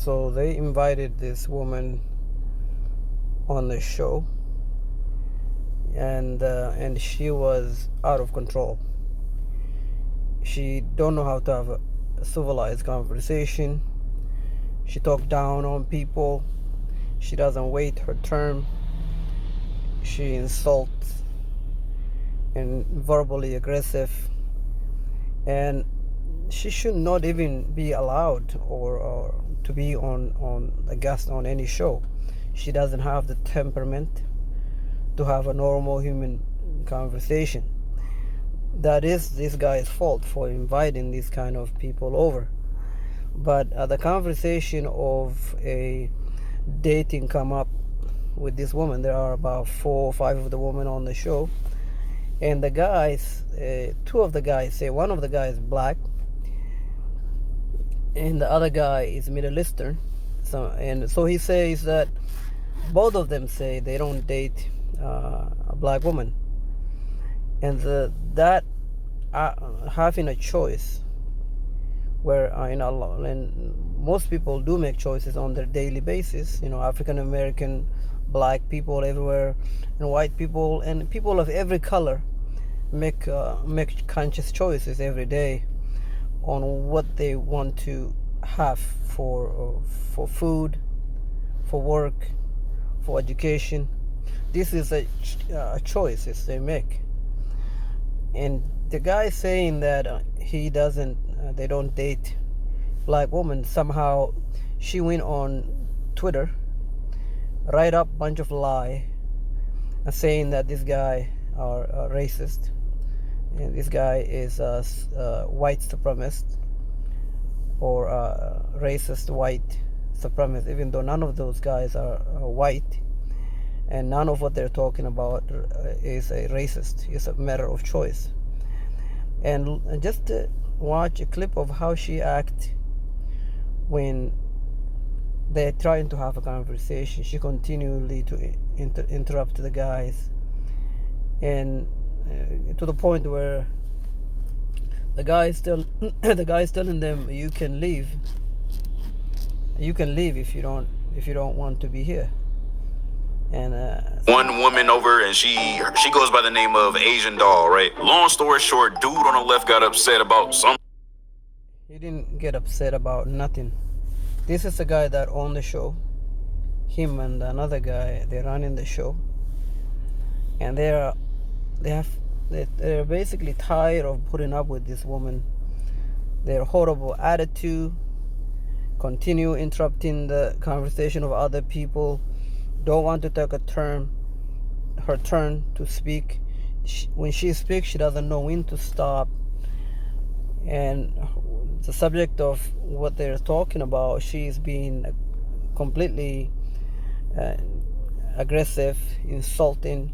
So they invited this woman on the show, and she was out of control. She don't know how to have a civilized conversation. She talked down on people. She doesn't wait her turn. She insults and verbally aggressive, and she should not even be allowed or to be on a guest on any show. She doesn't have the temperament to have a normal human conversation. That is this guy's fault for inviting these kind of people over. But the conversation of a dating come up with this woman. There are about 4 or 5 of the women on the show, and the guys, 2 of the guys say, one of the guys is black and the other guy is Middle Eastern. So he says that both of them say they don't date a black woman, and that having a choice where and most people do make choices on their daily basis. African American, black people everywhere, and white people and people of every color make conscious choices every day on what they want to have for food, for work, for education. This is a choices they make. And the guy saying that they don't date black women, somehow she went on Twitter, write up a bunch of lie, saying that this guy are racist, and this guy is a white supremacist or racist white supremacist, even though none of those guys are white, and none of what they're talking about is a racist. It's a matter of choice. And just watch a clip of how she acts when they're trying to have a conversation. She continually to interrupt the guys, and to the point where the guy is telling them, you can leave if you don't want to be here. And one woman over, and she goes by the name of Asian Doll, right? Long story short, dude on the left got upset about some. He didn't get upset about nothing. This is the guy that owned the show. Him and another guy, they're running the show, and they're basically tired of putting up with this woman. Their horrible attitude, continue interrupting the conversation of other people, don't want to take her turn to speak. When she speaks, she doesn't know when to stop. And the subject of what they're talking about, she's being completely aggressive, insulting.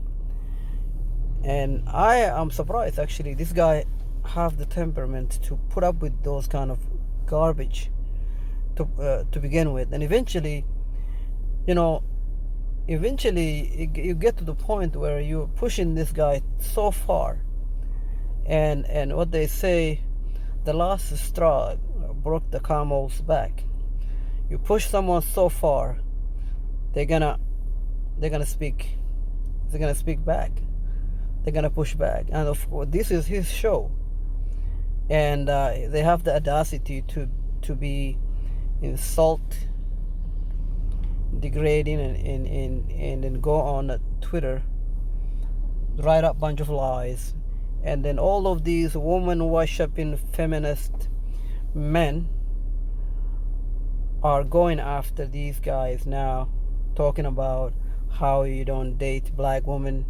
And I am surprised, actually, this guy have the temperament to put up with those kind of garbage to begin with. And eventually you get to the point where you're pushing this guy so far, and what they say, the last straw broke the camel's back. You push someone so far, they're gonna speak back. They're gonna push back. And of course, this is his show, and they have the audacity to be insult, degrading, and then go on Twitter, write up a bunch of lies, and then all of these woman worshipping feminist men are going after these guys now, talking about how you don't date black women,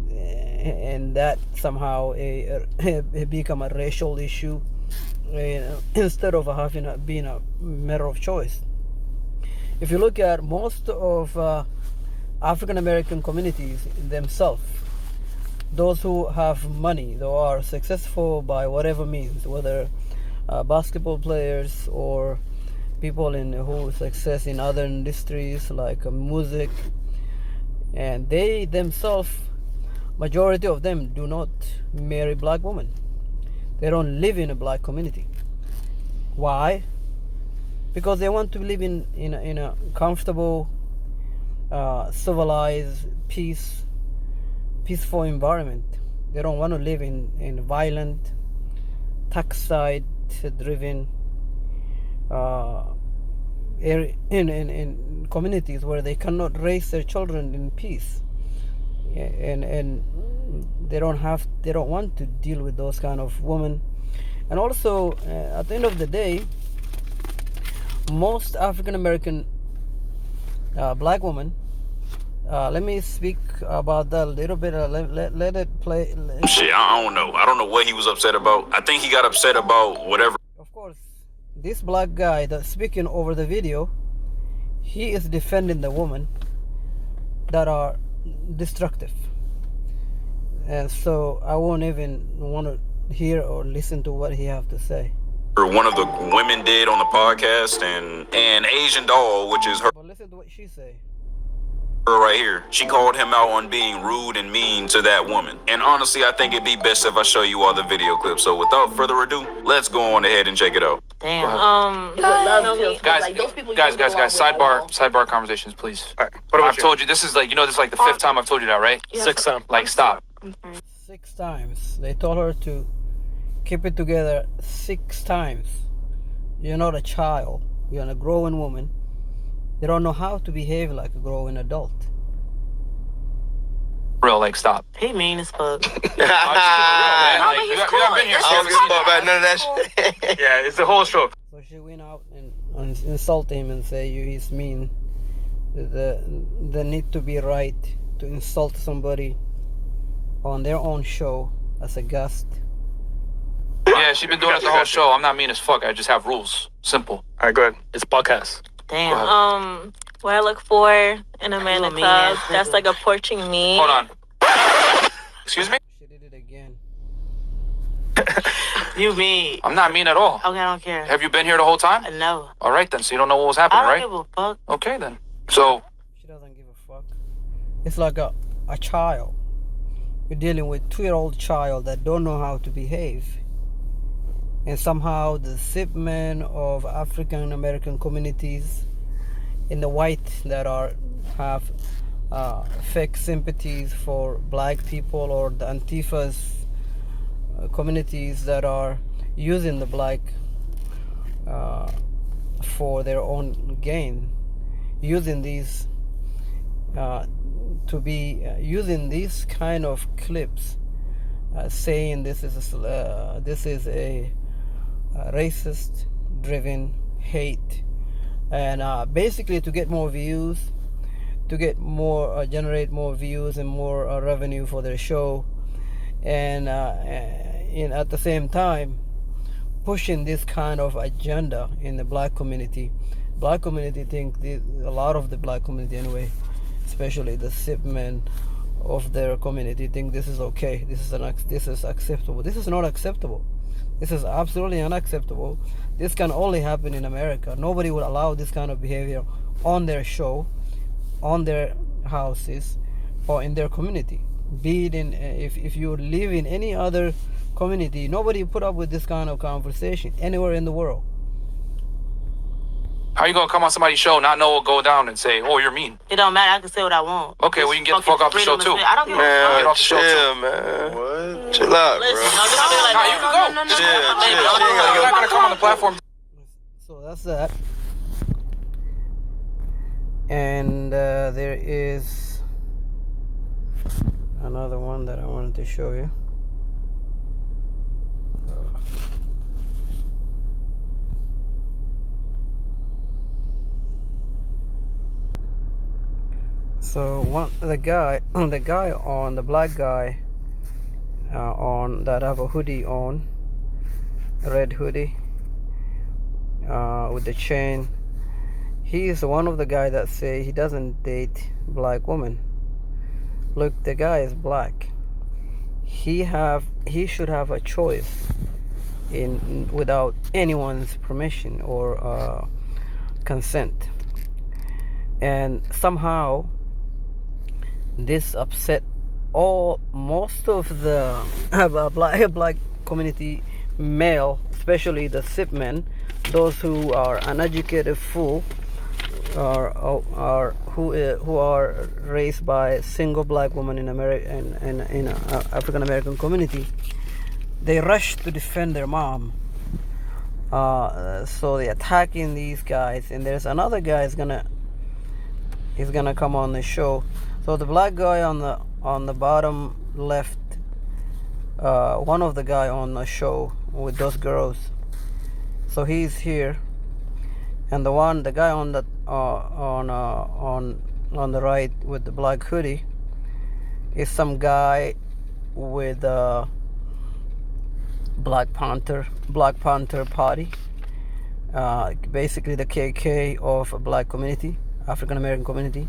and that somehow it become a racial issue instead of being a matter of choice. If you look at most of African American communities themselves, those who have money, they are successful by whatever means, whether basketball players or people who success in other industries like music, and they themselves, majority of them do not marry black women. They don't live in a black community. Why? because they want to live in a comfortable, civilized, peaceful environment. They don't want to live in violent, toxicity-driven in communities where they cannot raise their children in peace, and they don't want to deal with those kind of women. And also, at the end of the day, most African American black women. Let me speak about that a little bit. Let it play. Shit, I don't know. I don't know what he was upset about. I think he got upset about whatever. Of course, this black guy that's speaking over the video, he is defending the women that are destructive. And so I won't even want to hear or listen to what he have to say. One of the women did on the podcast, and Asian doll, which is her. But listen to what she say. Right here, she called him out on being rude and mean to that woman. And honestly, I think it'd be best if I show you all the video clips. So without further ado, let's go on ahead and check it out. Damn. Guys, sidebar conversations, please. All right. What about I've told you this is like, this is like the 5th time I've told you that, right? you? 6 times. Like, stop. 6 times. They told her to keep it together 6 times. You're not a child. You're a growing woman. They don't know how to behave like a growing adult. Real, like, stop. He mean as fuck. You haven't been here. I don't give a fuck about none of that shit. Yeah, it's the whole show. So she went out and insult him and say he's mean. The need to be right to insult somebody on their own show as a guest. Yeah, she's been doing it the whole show. I'm not mean as fuck. I just have rules. Simple. All right, go ahead. It's podcast. Damn. What I look for in a man in mean club ass that's nigga. like approaching me. Hold on. Excuse me? She did it again. You mean? I'm not mean at all. Okay, I don't care. Have you been here the whole time? No. All right, then. So you don't know what was happening, I right? don't give a fuck. Okay, then. So, She doesn't give a fuck. It's like a child. You're dealing with a 2-year-old child that don't know how to behave. And somehow the simp men of African American communities in the white that have fake sympathies for black people, or the Antifa's communities that are using the black for their own gain, using these using these kind of clips, saying this is a racist driven hate, and basically to get more views, to get more generate more views and more revenue for their show, and at the same time pushing this kind of agenda in the black community. Black community think a lot of the black community anyway, especially the simp men of their community, think this is okay, this is acceptable. This is not acceptable. This is absolutely unacceptable. This can only happen in America. Nobody would allow this kind of behavior on their show, on their houses, or in their community. Be it in, if you live in any other community, nobody put up with this kind of conversation anywhere in the world. how you gonna come on somebody's show, not know what go down, and say, "Oh, you're mean"? It don't matter. I can say what I want. Okay, well, you can get the fuck off the show too. I don't give a Man, Get off the show, chill, man. What? Chill out, Listen, bro. no, just be like, Nah, you can go. Chill. You're not gonna come on the platform. So that's that. And there is another one that I wanted to show you. So the black guy on that have a hoodie on, a red hoodie with the chain. He is one of the guy that say he doesn't date black women. Look, the guy is black. He should have a choice without anyone's permission or consent. And somehow this upset most of the black community male, especially the simp men, those who are uneducated fool are who are raised by a single black woman in America in African American community. They rush to defend their mom. So they're attacking these guys, and there's another guy he's gonna come on the show. So the black guy on the bottom left, one of the guy on the show with those girls. So he's here, and the guy on the on the right with the black hoodie is some guy with Black Panther Party, basically the KK of a black community, African American community,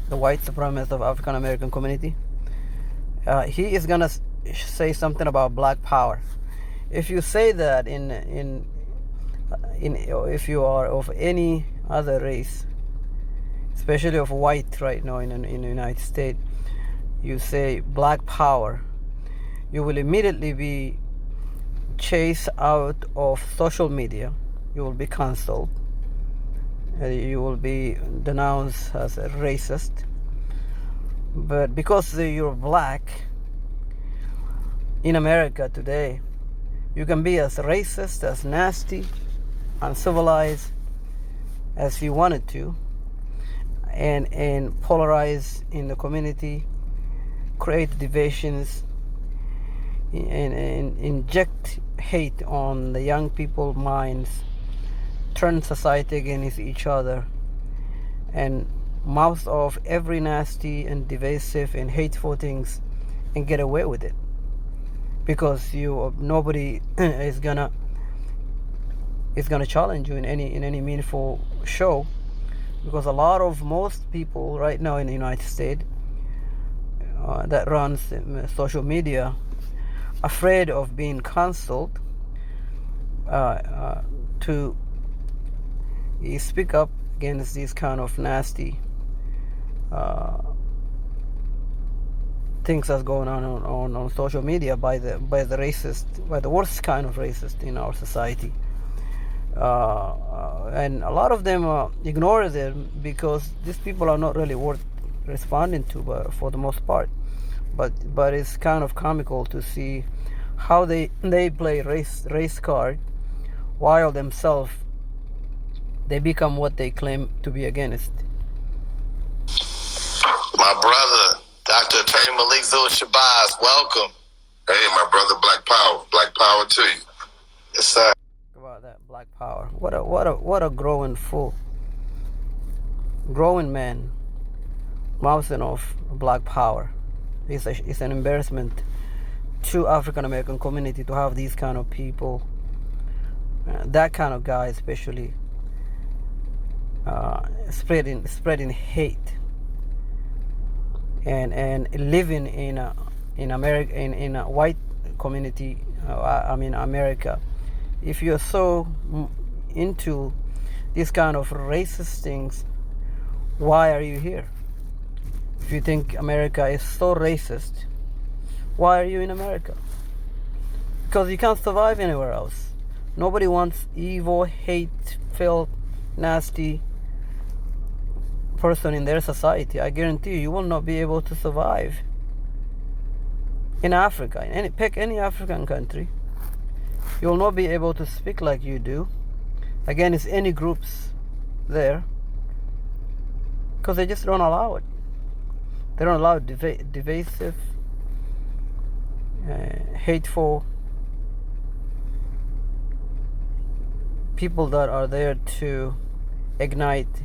the white supremacist of African American community. He is gonna say something about black power. If you say that if you are of any other race, especially of white right now in the United States, you say black power, you will immediately be chased out of social media. You will be cancelled. You will be denounced as a racist. But because you're black in America today, you can be as racist, as nasty, uncivilized as you wanted to, and polarize in the community, create divisions, and inject hate on the young people's minds, turn society against each other, and mouth off every nasty and divisive and hateful things, and get away with it, because nobody is gonna challenge you in any meaningful show, because most people right now in the United States that runs social media, afraid of being cancelled, to speak up against these kind of nasty things that's going on social media by the worst kind of racist in our society. And a lot of them ignore them because these people are not really worth responding to, but for the most part. But it's kind of comical to see how they play race card, while themselves they become what they claim to be against. My brother, Dr. Attorney Malik Shabazz, welcome. Hey, my brother, Black Power to you. Yes, sir. About that black power, what a growing man mouthing off black power. It's an embarrassment to African American community to have these kind of people, that kind of guy especially, spreading hate and living in America, in a white community. America. If you're so into these kind of racist things, why are you here? If you think America is so racist, why are you in America? Because you can't survive anywhere else. Nobody wants evil, hate-filled, nasty person in their society. I guarantee you will not be able to survive in Africa. Pick any African country. You will not be able to speak like you do against any groups there, because they just don't allow it. They don't allow divisive, hateful people that are there to ignite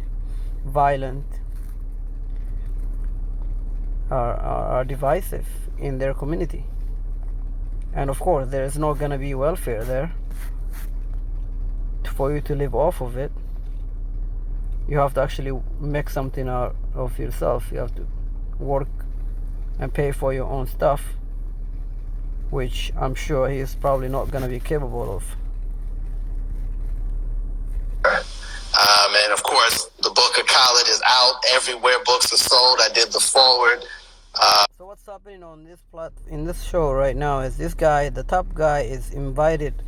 violent, are divisive in their community. And of course, there's not going to be welfare there for you to live off of it. You have to actually make something out of yourself. You have to work and pay for your own stuff, which I'm sure he is probably not going to be capable of. And of course, the book of Khaled is out everywhere books are sold. I did the forward. So what's happening on in this show right now is this guy, the top guy, is invited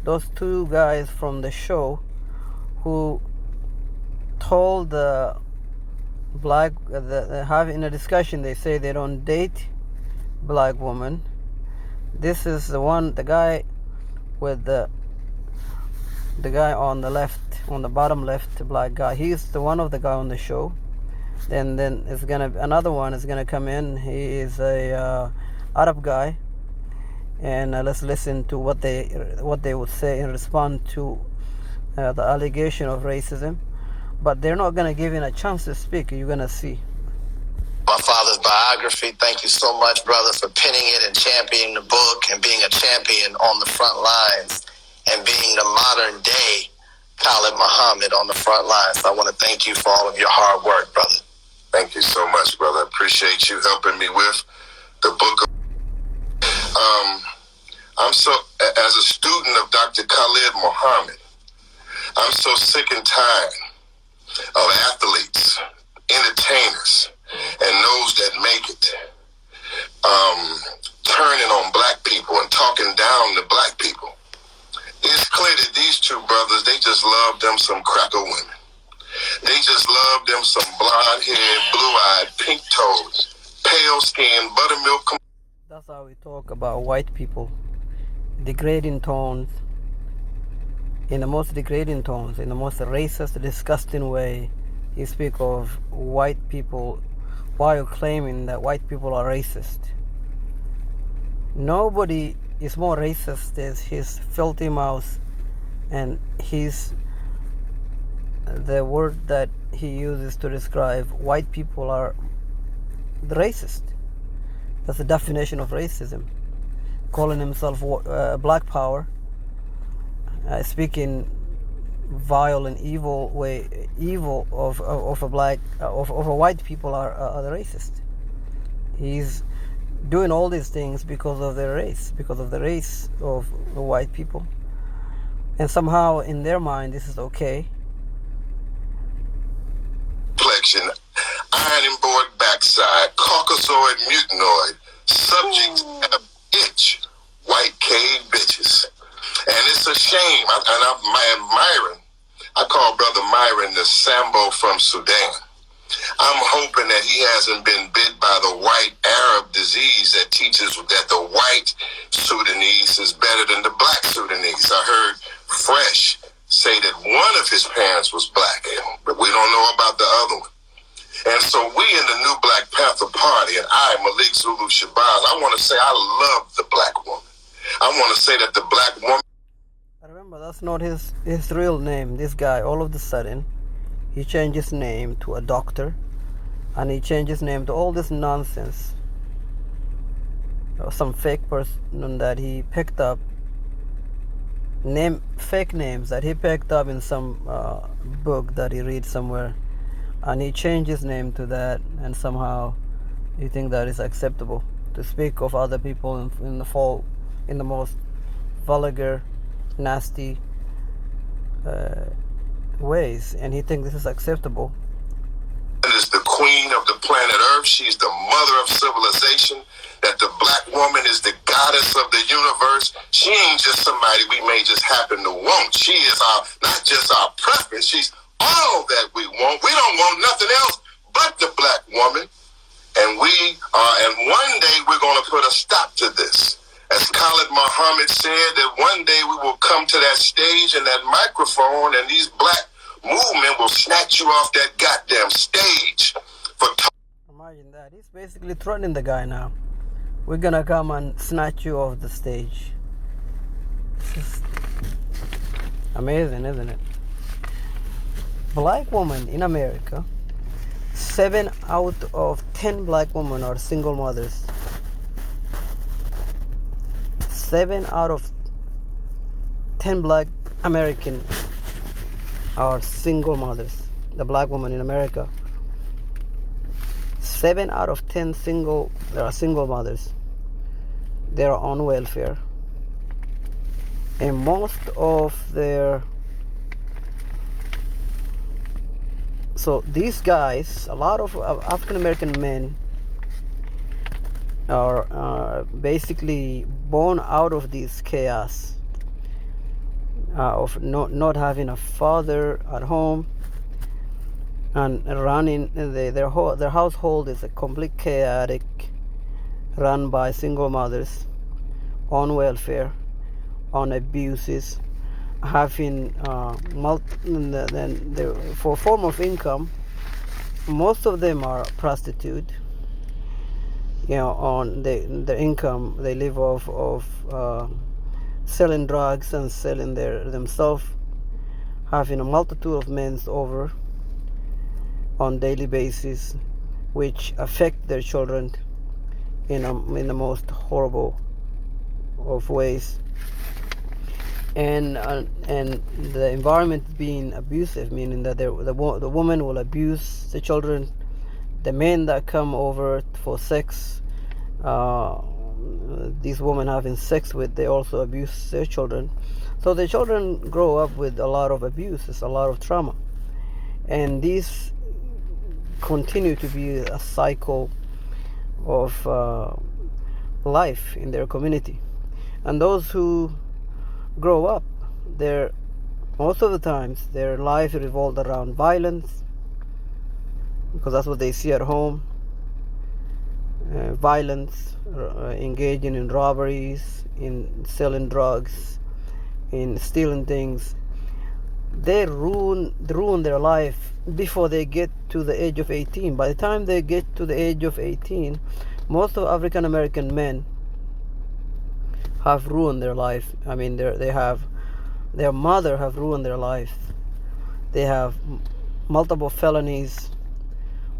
those two guys from the show who told the black, having a discussion, they say they don't date black women. This is the guy with the guy on the left, on the bottom left, black guy. He's the one of the guy on the show. Then it's another one is gonna come in. He is a Arab guy, and let's listen to what they would say in response to the allegation of racism. But they're not gonna give him a chance to speak. You're gonna see. My father's biography. Thank you so much, brother, for penning it and championing the book and being a champion on the front lines and being the modern day Khalid Muhammad on the front lines. I want to thank you for all of your hard work, brother. Thank you so much, brother. I appreciate you helping me with the book. As a student of Dr. Khalid Muhammad, I'm so sick and tired of athletes, entertainers, and those that make it, turning on black people and talking down to black people. It's clear that these two brothers, they just love them some cracker women. They just love them some blonde-haired, blue-eyed, pink-toed, pale-skinned, buttermilk. That's how we talk about white people. Degrading tones, in the most degrading tones, in the most racist, disgusting way. You speak of white people while claiming that white people are racist. Nobody is more racist than his filthy mouth and the word that he uses to describe white people are the racist. That's the definition of racism. Calling himself black power, speaking vile and evil of a white people are the racist. He's doing all these things because of their race, because of the race of the white people, and somehow in their mind this is okay. Complexion, ironing board backside, caucasoid mutanoid, subjects have itch, white cave bitches. And it's a shame. I call Brother Myron the Sambo from Sudan. I'm hoping that he hasn't been bit by the white Arab disease that teaches that the white Sudanese is better than the black Sudanese. I heard Fresh say that one of his parents was black, but we don't know about the other one. And so we in the new Black Panther Party, and I, Malik Zulu Shabazz, I want to say I love the black woman. I want to say that the black woman... Remember, that's not his real name. This guy, all of a sudden, he changed his name to a doctor, and he changed his name to all this nonsense. Some fake person that he picked up, fake names that he picked up in some book that he read somewhere, and he changed his name to that, and somehow you think that is acceptable to speak of other people in the most vulgar, nasty ways, and he thinks this is acceptable. Is the queen of the planet Earth. She's the mother of civilization. That the black woman is the goddess of the universe. She ain't just somebody we may just happen to want. She is not just our preference. She's all that we want. We don't want nothing else but the black woman. And one day we're going to put a stop to this. As Khalid Muhammad said, that one day we will come to that stage and that microphone, and these black movement will snatch you off that goddamn stage. Imagine that. He's basically threatening the guy now. We're gonna come and snatch you off the stage. It's amazing, isn't it? Black women in America, 7 out of 10 black women are single mothers. 7 out of 10 black American are single mothers. The black women in America, 7 out of 10 are single mothers. They are on welfare, and most of so these guys, a lot of African American men are basically born out of this chaos. of not having a father at home, and running their household is a complete chaotic, run by single mothers on welfare, on abuses, having for form of income. Most of them are prostitute. On their income, they live off of selling drugs and selling themselves, having a multitude of men over on daily basis, which affect their children in the most horrible of ways. And the environment being abusive, meaning that the woman will abuse the children. The men that come over for sex, these women having sex with, they also abuse their children. So the children grow up with a lot of abuses, a lot of trauma. And these continue to be a cycle of life in their community. And those who grow up, most of the times their life revolved around violence, because that's what they see at home. Violence, engaging in robberies, in selling drugs, in stealing things. They ruin their life before they get to the age of 18. By the time they get to the age of 18, most of African American men have ruined their life. I mean, their mother have ruined their life. They have multiple felonies.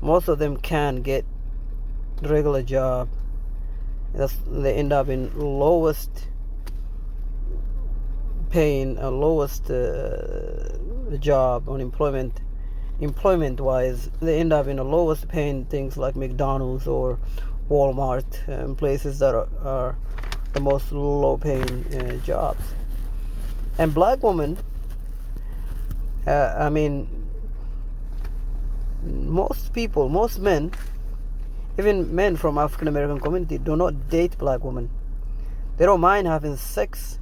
Most of them can't get regular job. They end up in lowest paying, lowest job on employment wise. They end up in the lowest paying things like McDonald's or Walmart, places that are the most low paying jobs. And black women, most men, even men from African American community, do not date black women. They don't mind having sex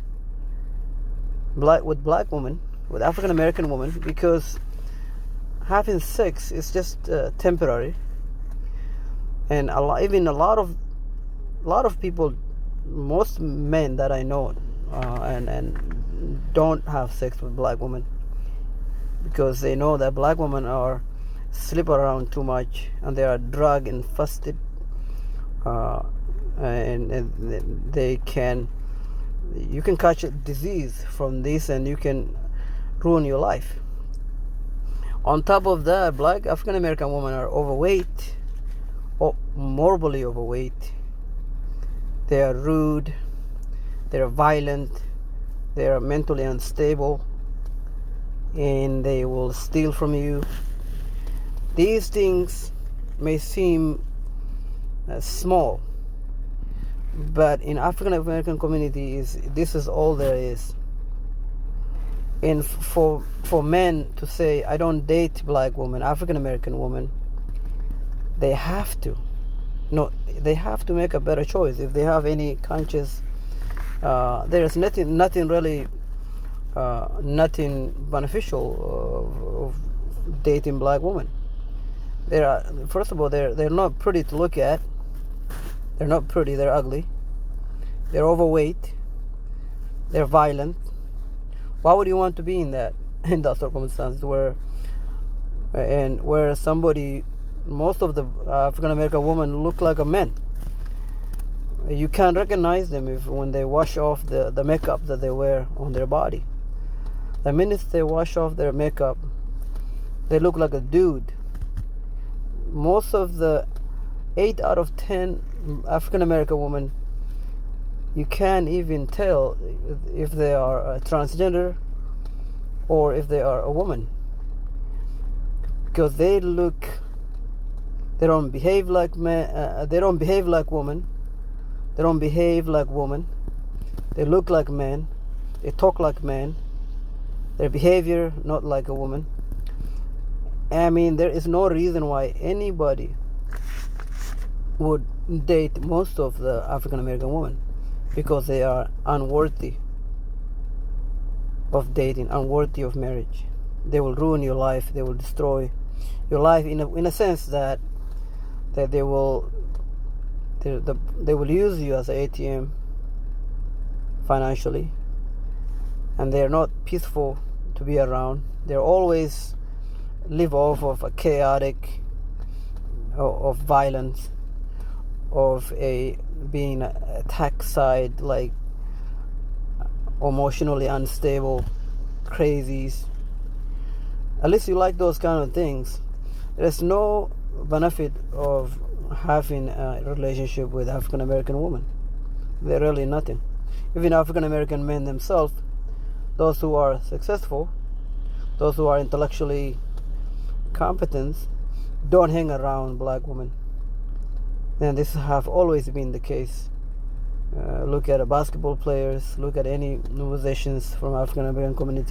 with black women, with African American women, because having sex is just temporary. And a lot of people, most men that I know, and don't have sex with black women, because they know that black women sleep around too much, and they are drug infested, and you can catch a disease from this, and you can ruin your life. On top of that, black African American women are overweight, or morbidly overweight. They are rude, they are violent, they are mentally unstable, and they will steal from you. These things may seem small, but in African American communities, this is all there is. And for men to say, I don't date black women, African American women, they have to make a better choice. If they have any conscious, there's nothing really, nothing beneficial of dating black women. First of all, they're not pretty to look at. They're not pretty. They're ugly. They're overweight. They're violent. Why would you want to be in that circumstance where somebody, most of the African American women look like a man? You can't recognize them when they wash off the makeup that they wear on their body. The minute they wash off their makeup, they look like a dude. Most of the 8 out of 10 African American women, you can't even tell if they are a transgender or if they are a woman, because they don't behave like men. They don't behave like women. They don't behave like women. They look like men. They talk like men. Their behavior not like a woman. I mean, there is no reason why anybody would date most of the African American women, because they are unworthy. of dating, unworthy of marriage. They will ruin your life. They will destroy your life in a sense that they will use you as an ATM financially, and they're not peaceful to be around. They're always live off of a chaotic of violence, of being an attack side, like emotionally unstable crazies. At least you like those kind of things. There's no benefit of having a relationship with African American women. They're really nothing. Even African American men themselves, those who are successful, those who are intellectually competent, don't hang around black women. And this have always been the case. Look at basketball players, look at any musicians from African American community.